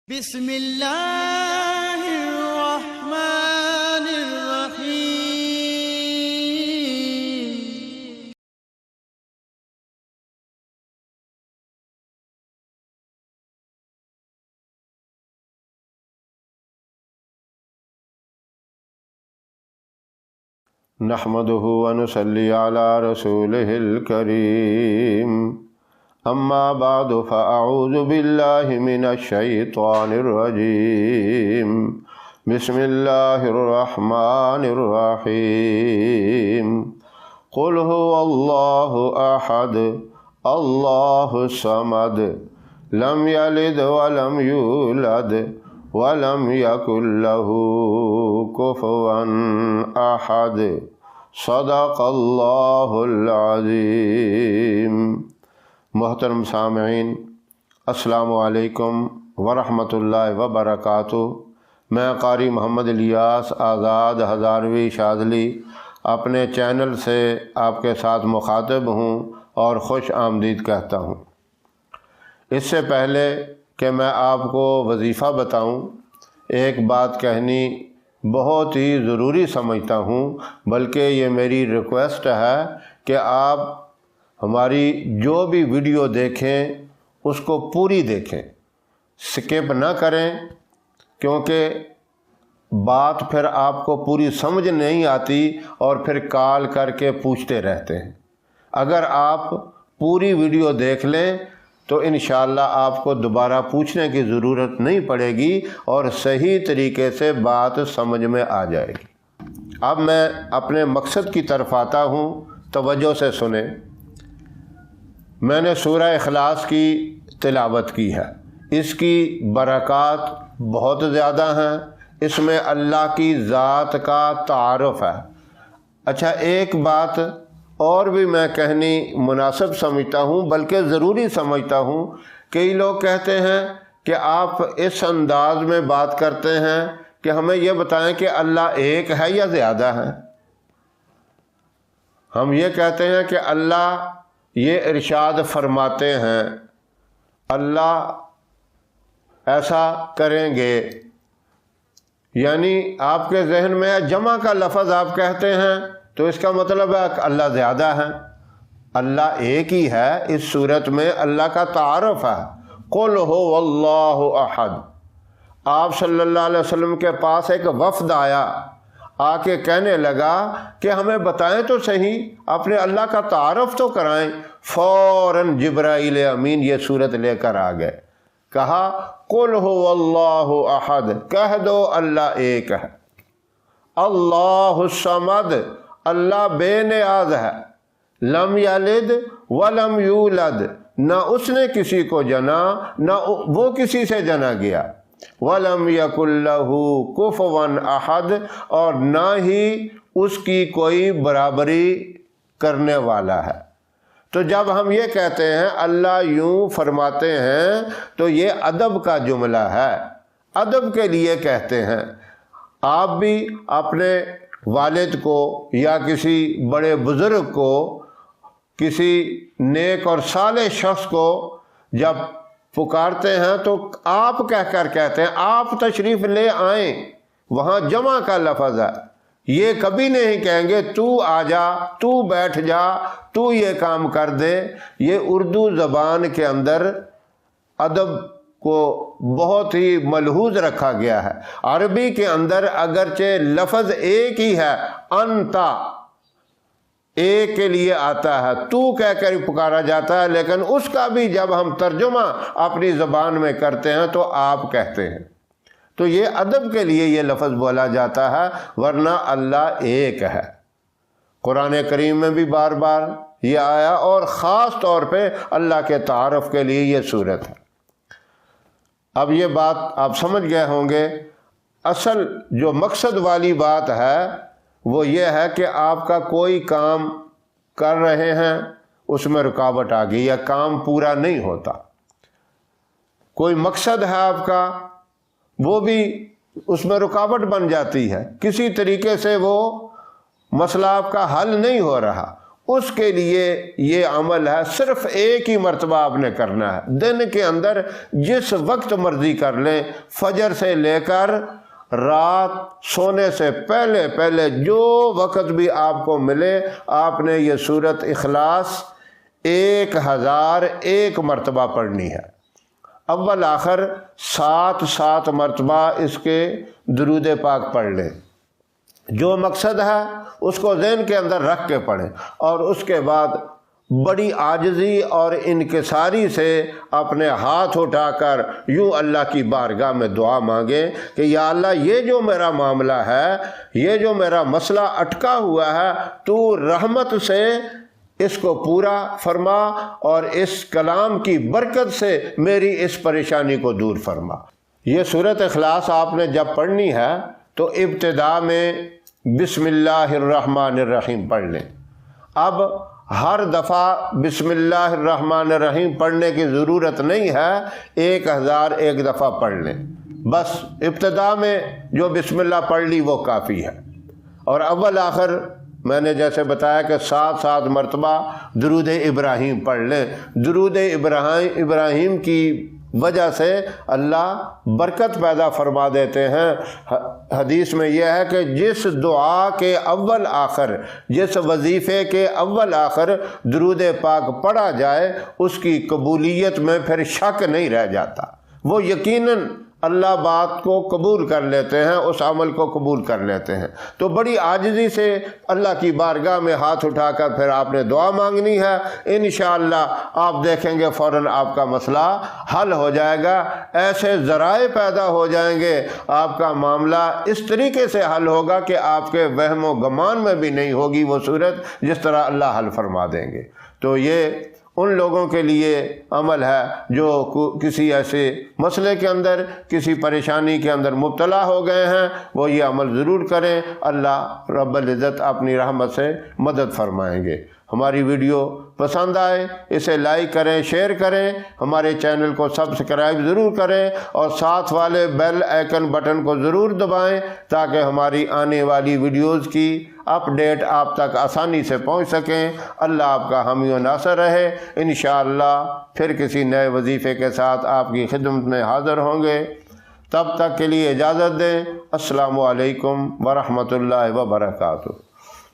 بسم اللہ الرحمن الرحیم۔ نحمده ونصلي على رسوله الكريم، اما بعد فاعوذ بالله من الشيطان الرجيم، بسم الله الرحمن الرحيم۔ قل هو الله احد الله الصمد لم يلد ولم يولد ولم يكن له كفوا احد، صدق اللہ العظیم۔ محترم سامعین، السلام علیکم ورحمۃ اللہ وبرکاتہ۔ میں قاری محمد الیاس آزاد ہزاروی شاذلی اپنے چینل سے آپ کے ساتھ مخاطب ہوں اور خوش آمدید کہتا ہوں۔ اس سے پہلے کہ میں آپ کو وظیفہ بتاؤں، ایک بات کہنی بہت ہی ضروری سمجھتا ہوں، بلکہ یہ میری ریکویسٹ ہے کہ آپ ہماری جو بھی ویڈیو دیکھیں اس کو پوری دیکھیں، سکپ نہ کریں، کیونکہ بات پھر آپ کو پوری سمجھ نہیں آتی اور پھر کال کر کے پوچھتے رہتے ہیں۔ اگر آپ پوری ویڈیو دیکھ لیں تو انشاءاللہ آپ کو دوبارہ پوچھنے کی ضرورت نہیں پڑے گی اور صحیح طریقے سے بات سمجھ میں آ جائے گی۔ اب میں اپنے مقصد کی طرف آتا ہوں، توجہ سے سنیں۔ میں نے سورہ اخلاص کی تلاوت کی ہے، اس کی برکات بہت زیادہ ہیں، اس میں اللہ کی ذات کا تعارف ہے۔ اچھا، ایک بات اور بھی میں کہنی مناسب سمجھتا ہوں، بلکہ ضروری سمجھتا ہوں۔ کئی لوگ کہتے ہیں کہ آپ اس انداز میں بات کرتے ہیں کہ ہمیں یہ بتائیں کہ اللہ ایک ہے یا زیادہ ہے۔ ہم یہ کہتے ہیں کہ اللہ یہ ارشاد فرماتے ہیں، اللہ ایسا کریں گے، یعنی آپ کے ذہن میں جمع کا لفظ آپ کہتے ہیں تو اس کا مطلب ہے کہ اللہ زیادہ ہے۔ اللہ ایک ہی ہے، اس صورت میں اللہ کا تعارف ہے۔ قل هو اللہ احد۔ آپ صلی اللہ علیہ وسلم کے پاس ایک وفد آیا، آ کے کہنے لگا کہ ہمیں بتائیں تو صحیح، اپنے اللہ کا تعارف تو کرائیں۔ فوراً جبرائیل امین یہ صورت لے کر آ گئے، کہا قل هو اللہ احد، کہہ دو اللہ ایک ہے۔ اللہ الصمد، اللہ بے نیاز ہے۔ لم یلد ولم یولد، نہ اس نے کسی کو جنا نہ وہ کسی سے جنا گیا۔ وَلَمْ يَكُنْ لَهُ كُفُوًا أَحَدٌ، اور نہ ہی اس کی کوئی برابری کرنے والا ہے۔ تو جب ہم یہ کہتے ہیں اللہ یوں فرماتے ہیں تو یہ ادب کا جملہ ہے، ادب کے لیے کہتے ہیں۔ آپ بھی اپنے والد کو یا کسی بڑے بزرگ کو، کسی نیک اور صالح شخص کو جب پکارتے ہیں تو آپ کہہ کر کہتے ہیں، آپ تشریف لے آئیں، وہاں جمع کا لفظ ہے۔ یہ کبھی نہیں کہیں گے تو آ جا، تو بیٹھ جا، تو یہ کام کر دے۔ یہ اردو زبان کے اندر ادب کو بہت ہی ملحوظ رکھا گیا ہے۔ عربی کے اندر اگرچہ لفظ ایک ہی ہے، انتا ایک کے لیے آتا ہے، تو کہہ کر پکارا جاتا ہے، لیکن اس کا بھی جب ہم ترجمہ اپنی زبان میں کرتے ہیں تو آپ کہتے ہیں۔ تو یہ ادب کے لیے یہ لفظ بولا جاتا ہے، ورنہ اللہ ایک ہے۔ قرآن کریم میں بھی بار بار یہ آیا، اور خاص طور پہ اللہ کے تعارف کے لیے یہ صورت ہے۔ اب یہ بات آپ سمجھ گئے ہوں گے۔ اصل جو مقصد والی بات ہے وہ یہ ہے کہ آپ کا کوئی کام کر رہے ہیں، اس میں رکاوٹ آ گئی یا کام پورا نہیں ہوتا، کوئی مقصد ہے آپ کا، وہ بھی اس میں رکاوٹ بن جاتی ہے، کسی طریقے سے وہ مسئلہ آپ کا حل نہیں ہو رہا، اس کے لیے یہ عمل ہے، صرف ایک ہی مرتبہ آپ نے کرنا ہے، دن کے اندر جس وقت مرضی کر لیں، فجر سے لے کر رات سونے سے پہلے پہلے جو وقت بھی آپ کو ملے آپ نے یہ سورۃ اخلاص 1001 مرتبہ پڑھنی ہے۔ اول آخر 7 مرتبہ اس کے درود پاک پڑھ لیں، جو مقصد ہے اس کو ذہن کے اندر رکھ کے پڑھیں، اور اس کے بعد بڑی عاجزی اور انکساری سے اپنے ہاتھ اٹھا کر یوں اللہ کی بارگاہ میں دعا مانگیں کہ یا اللہ یہ جو میرا معاملہ ہے، یہ جو میرا مسئلہ اٹکا ہوا ہے، تو رحمت سے اس کو پورا فرما اور اس کلام کی برکت سے میری اس پریشانی کو دور فرما۔ یہ سورۃ اخلاص آپ نے جب پڑھنی ہے تو ابتدا میں بسم اللہ الرحمن الرحیم پڑھ لیں۔ اب ہر دفعہ بسم اللہ الرحمن الرحیم پڑھنے کی ضرورت نہیں ہے، 1001 دفعہ پڑھ لیں، بس ابتدا میں جو بسم اللہ پڑھ لی وہ کافی ہے۔ اور اول آخر میں نے جیسے بتایا کہ 7 مرتبہ درود ابراہیم پڑھ لیں۔ درود ابراہیم کی وجہ سے اللہ برکت پیدا فرما دیتے ہیں۔ حدیث میں یہ ہے کہ جس دعا کے اول آخر، جس وظیفے کے اول آخر درود پاک پڑھا جائے اس کی قبولیت میں پھر شک نہیں رہ جاتا، وہ یقیناً اللہ بات کو قبول کر لیتے ہیں، اس عمل کو قبول کر لیتے ہیں۔ تو بڑی عاجزی سے اللہ کی بارگاہ میں ہاتھ اٹھا کر پھر آپ نے دعا مانگنی ہے، انشاءاللہ آپ دیکھیں گے فوراً آپ کا مسئلہ حل ہو جائے گا۔ ایسے ذرائع پیدا ہو جائیں گے، آپ کا معاملہ اس طریقے سے حل ہوگا کہ آپ کے وہم و گمان میں بھی نہیں ہوگی وہ صورت، جس طرح اللہ حل فرما دیں گے۔ تو یہ ان لوگوں کے لیے عمل ہے جو کسی ایسے مسئلے کے اندر، کسی پریشانی کے اندر مبتلا ہو گئے ہیں، وہ یہ عمل ضرور کریں، اللہ رب العزت اپنی رحمت سے مدد فرمائیں گے۔ ہماری ویڈیو پسند آئے اسے لائک کریں، شیئر کریں، ہمارے چینل کو سبسکرائب ضرور کریں اور ساتھ والے بیل آئیکن بٹن کو ضرور دبائیں تاکہ ہماری آنے والی ویڈیوز کی اپڈیٹ آپ تک آسانی سے پہنچ سکیں۔ اللہ آپ کا حامی و ناصر رہے۔ انشاءاللہ پھر کسی نئے وظیفے کے ساتھ آپ کی خدمت میں حاضر ہوں گے، تب تک کے لیے اجازت دیں۔ السلام علیکم ورحمۃ اللہ وبرکاتہ۔